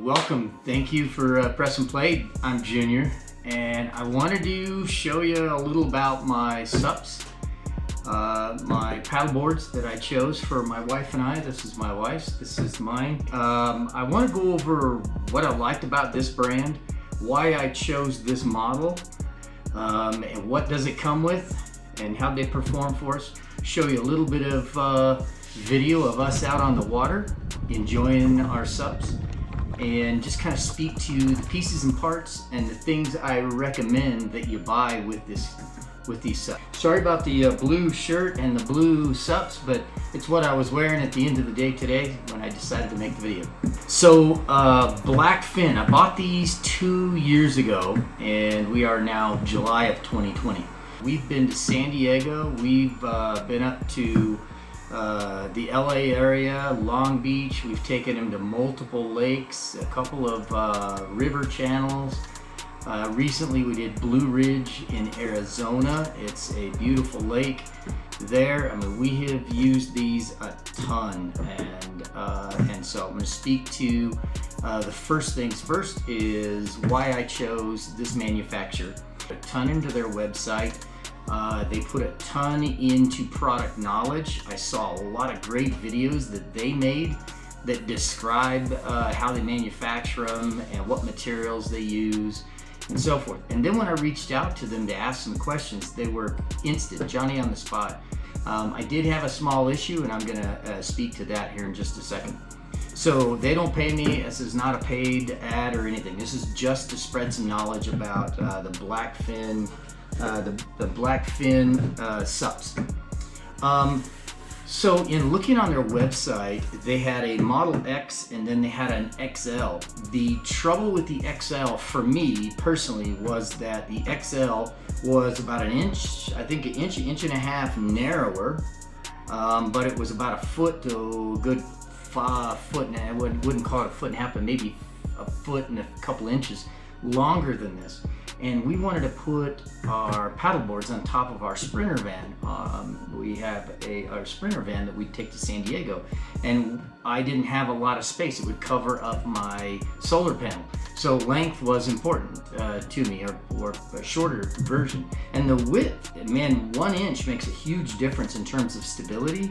Welcome. Thank you for pressing play. I'm Junior, and I wanted to show you a little about my SUPs, my paddle boards that I chose for my wife and I. This is my wife's, this is mine. I want to go over what I liked about this brand, why I chose this model, and what does it come with, and how they perform for us. Show you a little bit of video of us out on the water enjoying our SUPs, and just kind of speak to the pieces and parts and the things I recommend that you buy with these SUPs. Sorry about the blue shirt and the blue SUPs, but it's what I was wearing at the end of the day today when I decided to make the video. So Blackfin, I bought these 2 years ago, and we are now July of 2020. We've been to San Diego, we've been up to the LA area, Long Beach. We've taken them to multiple lakes, a couple of river channels. Recently we did Blue Ridge in Arizona. It's a beautiful lake there. I mean, we have used these a ton, and so I'm going to speak to the first things first is why I chose this manufacturer. A ton into their website. They put a ton into product knowledge. I saw a lot of great videos that they made that describe how they manufacture them and what materials they use and so forth. And then when I reached out to them to ask some questions, they were instant, Johnny on the spot. I did have a small issue, and I'm gonna speak to that here in just a second. So they don't pay me. This is not a paid ad or anything. This is just to spread some knowledge about the Blackfin SUPs. So in looking on their website, they had a Model X and then they had an XL. The trouble with the XL for me personally was that the XL was about an inch, I think an inch and a half narrower, but it was about a foot to a good foot, and I wouldn't call it a foot and a half, but maybe a foot and a couple inches longer than this. And we wanted to put our paddle boards on top of our Sprinter van. We have our Sprinter van that we take to San Diego, and I didn't have a lot of space. It would cover up my solar panel. So length was important to me, or a shorter version. And the width, man, 1 inch makes a huge difference in terms of stability.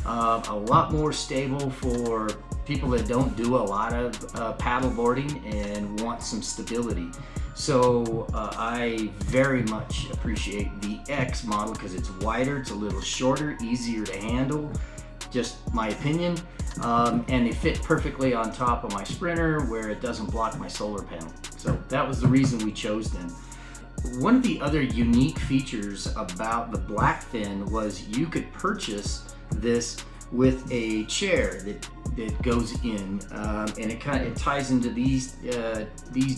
A lot more stable for people that don't do a lot of paddle boarding and want some stability. So I very much appreciate the X model because it's wider, it's a little shorter, easier to handle, just my opinion, and they fit perfectly on top of my Sprinter where it doesn't block my solar panel. So that was the reason we chose them. One of the other unique features about the Blackfin was you could purchase this with a chair that goes in, and it ties into these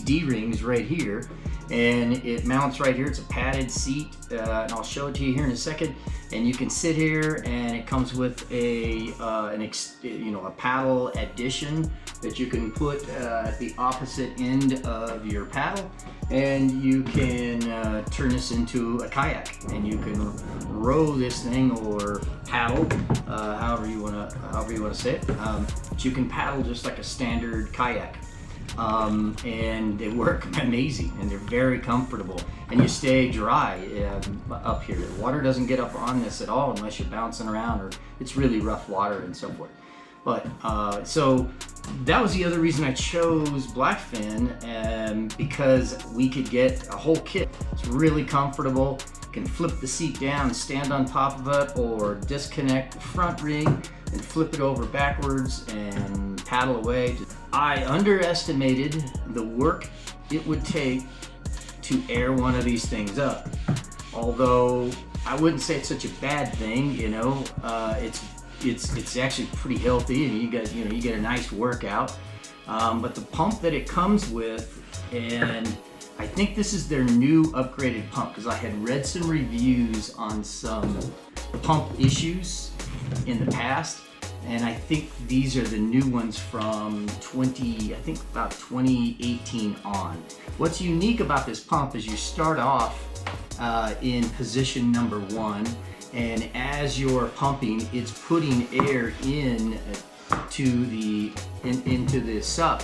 D-rings right here, and it mounts right here. It's a padded seat, and I'll show it to you here in a second. And you can sit here, and it comes with a paddle addition that you can put at the opposite end of your paddle, and you can turn this into a kayak, and you can row this thing or paddle, however you want to say it. But you can paddle just like a standard kayak, and they work amazing, and they're very comfortable, and you stay dry up here. The water doesn't get up on this at all unless you're bouncing around or it's really rough water and so forth. But so that was the other reason I chose Blackfin, because we could get a whole kit. It's really comfortable. You can flip the seat down, stand on top of it, or disconnect the front ring and flip it over backwards and paddle away. I underestimated the work it would take to air one of these things up. Although I wouldn't say it's such a bad thing, you know. It's actually pretty healthy, and you get a nice workout. But the pump that it comes with, and I think this is their new upgraded pump, because I had read some reviews on some pump issues in the past, and I think these are the new ones from about 2018 on. What's unique about this pump is you start off in position number 1, and as you're pumping, it's putting air into the SUP,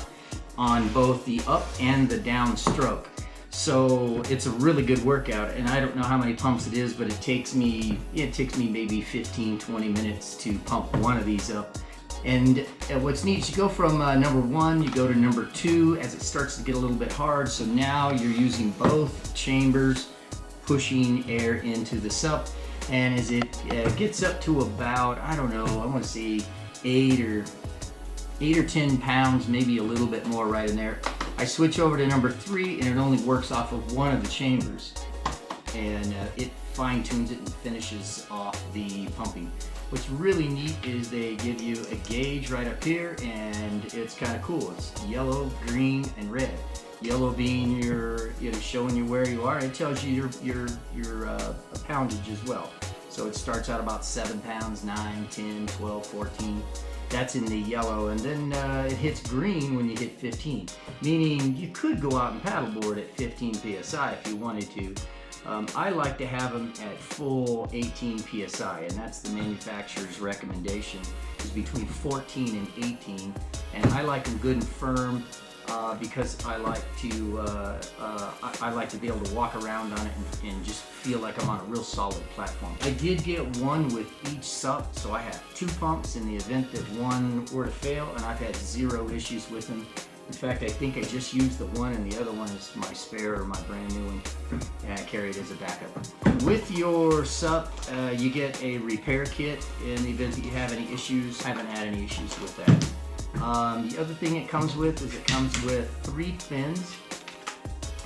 on both the up and the down stroke. So it's a really good workout, and I don't know how many pumps it is, but it takes me maybe 15-20 minutes to pump one of these up. And what's neat is you go from number 1, you go to number 2 as it starts to get a little bit hard. So now you're using both chambers, pushing air into the SUP, and as it gets up to about, I don't know, I want to say 8 or 10 pounds, maybe a little bit more right in there, I switch over to number 3, and it only works off of one of the chambers, and it fine tunes it and finishes off the pumping. What's really neat is they give you a gauge right up here, and it's kind of cool. It's yellow, green, and red. Yellow being your, showing you where you are. It tells you your poundage as well. So it starts out about 7 pounds, 9, 10, 12, 14. That's in the yellow, and then it hits green when you hit 15, meaning you could go out and paddleboard at 15 psi if you wanted to. I like to have them at full 18 psi, and that's the manufacturer's recommendation, is between 14 and 18, and I like them good and firm because I like to be able to walk around on it and just feel like I'm on a real solid platform. I did get one with each SUP, so I have 2 pumps in the event that one were to fail, and I've had 0 issues with them. In fact, I think I just used the one, and the other one is my spare or my brand new one, and I carry it as a backup. With your SUP, you get a repair kit in the event that you have any issues. I haven't had any issues with that. The other thing it comes with is it comes with 3 fins,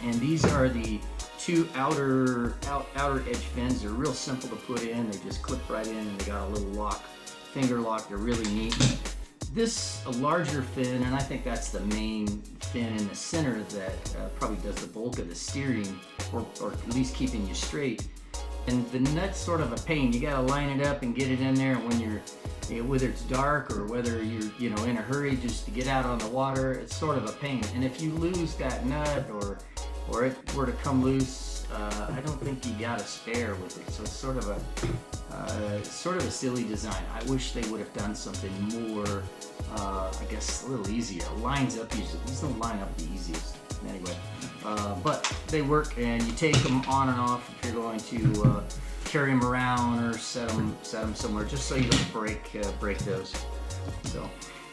and these are the 2 outer edge fins. They're real simple to put in. They just clip right in, and they got a little lock, finger lock. They're really neat. This a larger fin, and I think that's the main fin in the center that probably does the bulk of the steering, or at least keeping you straight. And the nut's sort of a pain. You gotta line it up and get it in there, and when you're, whether it's dark or whether you're in a hurry just to get out on the water, it's sort of a pain. And if you lose that nut or it were to come loose, I don't think you got a spare with it. So it's sort of a silly design. I wish they would have done something more, I guess, a little easier. It lines up easily. These don't line up the easiest. Anyway, but they work, and you take them on and off if you're going to carry them around or set them somewhere, just so you don't break those. So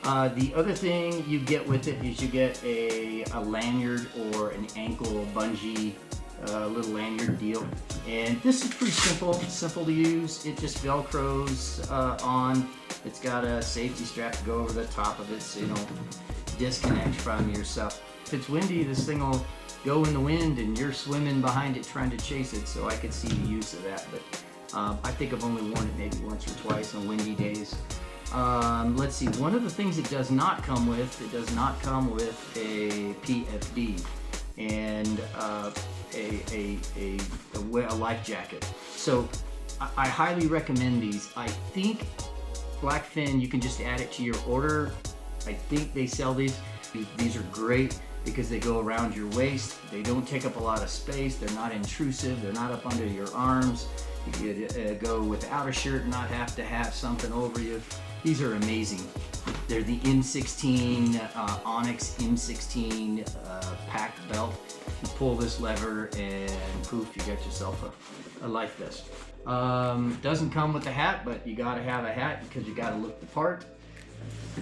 the other thing you get with it is you get a lanyard or an ankle bungee little lanyard deal, and this is pretty simple to use. It just velcros on. It's got a safety strap to go over the top of it so you don't disconnect from your SUP. If it's windy, this thing will go in the wind and you're swimming behind it trying to chase it, so I could see the use of that, but I think I've only worn it maybe once or twice on windy days. Let's see, one of the things it does not come with, a PFD and a life jacket. So I highly recommend these. I think Blackfin, you can just add it to your order. I think they sell these. These are great because they go around your waist. They don't take up a lot of space. They're not intrusive. They're not up under your arms. You could go without a shirt and not have to have something over you. These are amazing. They're the M16 Onyx M16 packed belt. You pull this lever and poof, you got yourself a life vest. Doesn't come with a hat, but you gotta have a hat because you gotta look the part.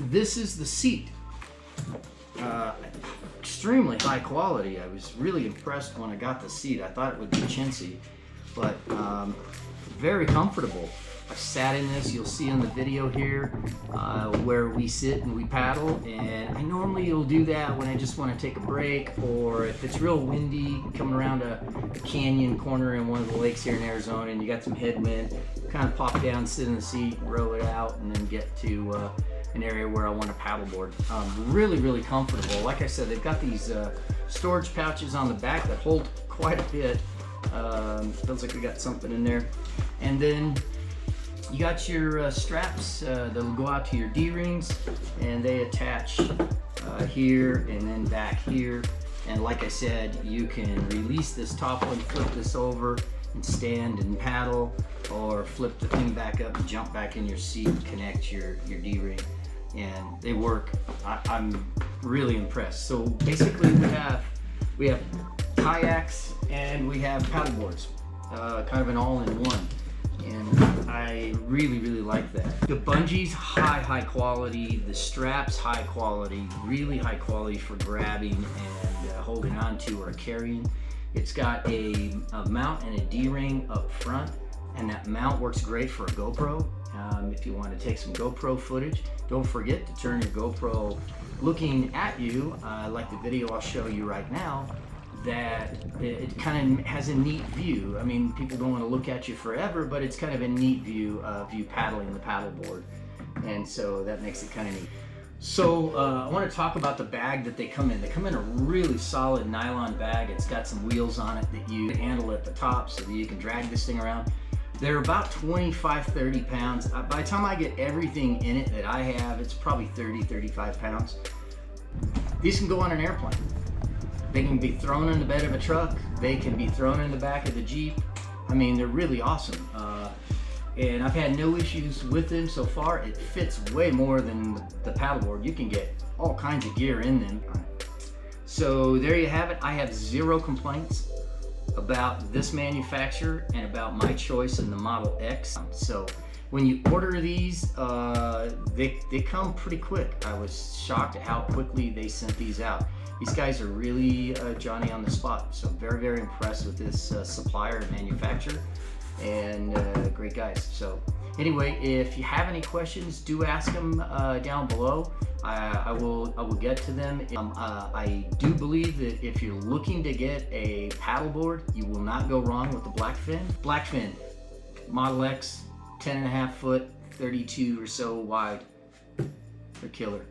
This is the seat. Extremely high quality. I was really impressed when I got the seat. I thought it would be chintzy, but very comfortable. I sat in this, you'll see on the video here where we sit and we paddle, and I normally will do that when I just want to take a break, or if it's real windy, coming around a canyon corner in one of the lakes here in Arizona and you got some headwind, kind of pop down, sit in the seat, row it out, and then get to an area where I want to paddleboard. Really, really comfortable. Like I said, they've got these storage pouches on the back that hold quite a bit. Feels like we got something in there. And then you got your straps that'll go out to your D-rings, and they attach here and then back here. And like I said, you can release this top one, flip this over, and stand and paddle, or flip the thing back up and jump back in your seat and connect your D-ring. and they work. I'm really impressed. So basically we have kayaks and we have paddle boards, kind of an all-in-one, and I really like that. The bungees, high quality. The straps, high quality, really high quality for grabbing and holding on to or carrying. It's got a mount and a D-ring up front, and that mount works great for a GoPro. If you want to take some GoPro footage, don't forget to turn your GoPro looking at you, like the video I'll show you right now, that it kind of has a neat view. I mean, people don't want to look at you forever, but it's kind of a neat view of you paddling the paddle board, and so that makes it kind of neat. So I want to talk about the bag that they come in. They come in a really solid nylon bag. It's got some wheels on it that you handle at the top so that you can drag this thing around. They're about 25-30 pounds. By the time I get everything in it that I have, it's probably 30-35 pounds. These can go on an airplane. They can be thrown in the bed of a truck. They can be thrown in the back of the Jeep. I mean, they're really awesome. And I've had no issues with them so far. It fits way more than the paddleboard. You can get all kinds of gear in them. So there you have it. I have zero complaints about this manufacturer and about my choice in the Model X. So when you order these, they come pretty quick. I was shocked at how quickly they sent these out. These guys are really Johnny on the spot. So very impressed with this supplier and manufacturer, and great guys. So anyway, if you have any questions, do ask them down below. I will get to them. I do believe that if you're looking to get a paddleboard, you will not go wrong with the Blackfin Model X, 10.5 foot, 32 or so wide. They're killer.